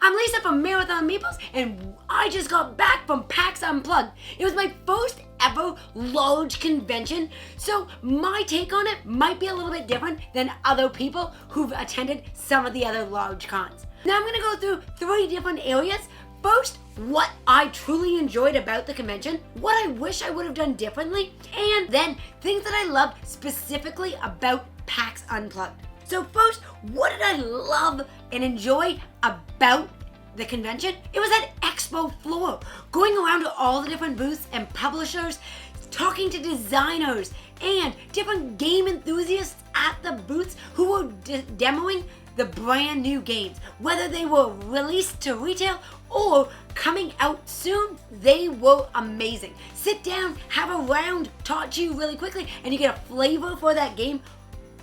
I'm Lisa from Marathon Meeples, and I just got back from PAX Unplugged. It was my first ever large convention, so my take on it might be a little bit different than other people who've attended some of the other large cons. Now I'm gonna go through 3 different areas. First, what I truly enjoyed about the convention, what I wish I would have done differently, and then things that I loved specifically about PAX Unplugged. So first, what did I love and enjoy about the convention? It was that expo floor, going around to all the different booths and publishers, talking to designers and different game enthusiasts at the booths who were demoing the brand new games. Whether they were released to retail or coming out soon, they were amazing. Sit down, have a round taught to you really quickly, and you get a flavor for that game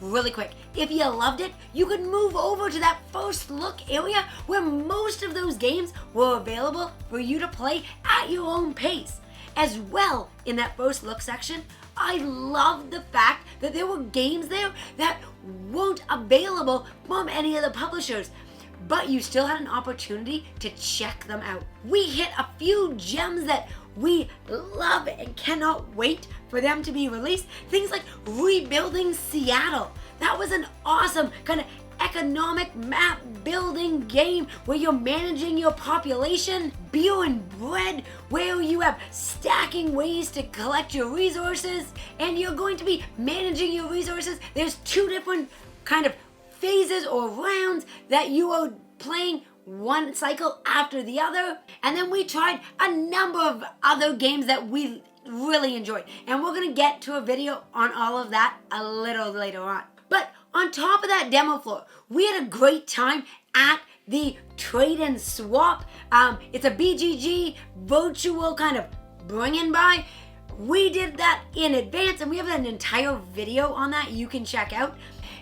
really quick. If you loved it, you could move over to that first look area where most of those games were available for you to play at your own pace. As well, in that first look section, I loved the fact that there were games there that weren't available from any of the publishers, but you still had an opportunity to check them out. We hit a few gems that we love and cannot wait for them to be released. Things like Rebuilding Seattle. That was an awesome kind of economic map building game where you're managing your population. Beer and Bread, where you have stacking ways to collect your resources, and you're going to be managing your resources. There's 2 different kind of phases or rounds that you are playing, one cycle after the other. And then we tried a number of other games that we really enjoyed, and we're gonna get to a video on all of that a little later on. But on top of that demo floor, we had a great time at the Trade and Swap. It's a BGG virtual kind of bring-in buy. We did that in advance, and we have an entire video on that you can check out.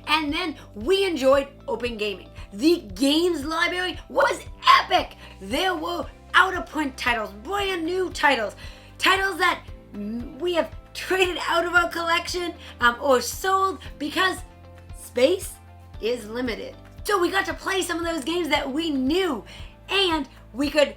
And then we enjoyed open gaming. The games library was epic. There were out-of-print titles, brand new titles, titles that we have traded out of our collection or sold because space is limited. So we got to play some of those games that we knew, and we could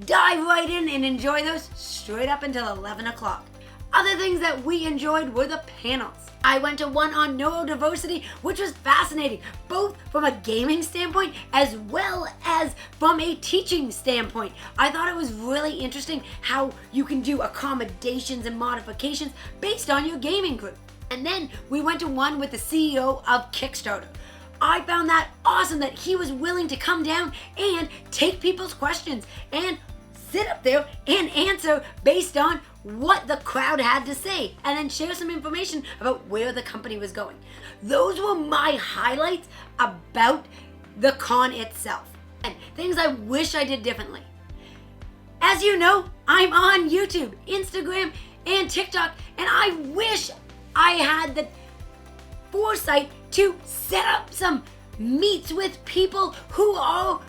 dive right in and enjoy those straight up until 11 o'clock. Other things that we enjoyed were the panels. I went to one on neurodiversity, which was fascinating, both from a gaming standpoint as well as from a teaching standpoint. I thought it was really interesting how you can do accommodations and modifications based on your gaming group. And then we went to one with the CEO of Kickstarter. I found that awesome that he was willing to come down and take people's questions and sit up there and answer based on what the crowd had to say, and then share some information about where the company was going. Those were my highlights about the con itself, and things I wish I did differently. As you know, I'm on YouTube, Instagram, and TikTok, and I wish I had the foresight to set up some meets with people who are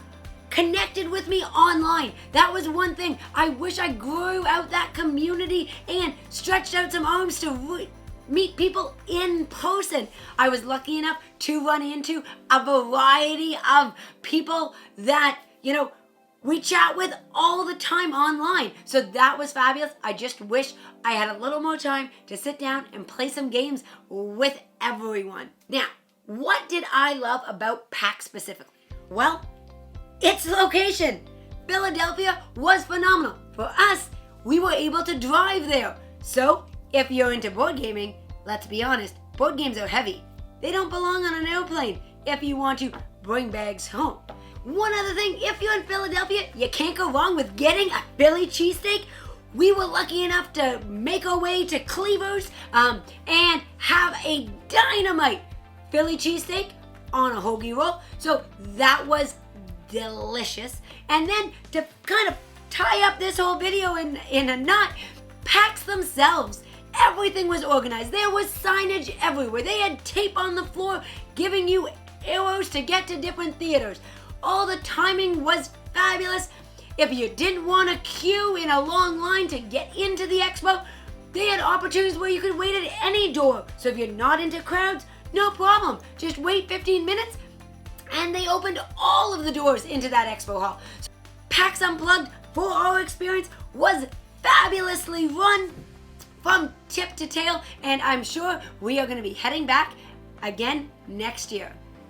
connected with me online. That was one thing. I wish I grew out that community and stretched out some arms to meet people in person. I was lucky enough to run into a variety of people that, we chat with all the time online. So that was fabulous. I just wish I had a little more time to sit down and play some games with everyone. Now, what did I love about PAX specifically? Well, its location. Philadelphia was phenomenal. For us, we were able to drive there. So, if you're into board gaming, let's be honest, board games are heavy. They don't belong on an airplane if you want to bring bags home. One other thing, if you're in Philadelphia, you can't go wrong with getting a Philly cheesesteak. We were lucky enough to make our way to Cleaver's and have a dynamite Philly cheesesteak on a hoagie roll. So that was delicious. And then to kind of tie up this whole video in a knot, PAX themselves, everything was organized. There was signage everywhere. They had tape on the floor giving you arrows to get to different theaters. All the timing was fabulous. If you didn't want to queue in a long line to get into the expo, they had opportunities where you could wait at any door. So if you're not into crowds, no problem. Just wait 15 minutes and they opened all of the doors into that expo hall. So PAX Unplugged 4-hour experience was fabulously run from tip to tail, and I'm sure we are going to be heading back again next year.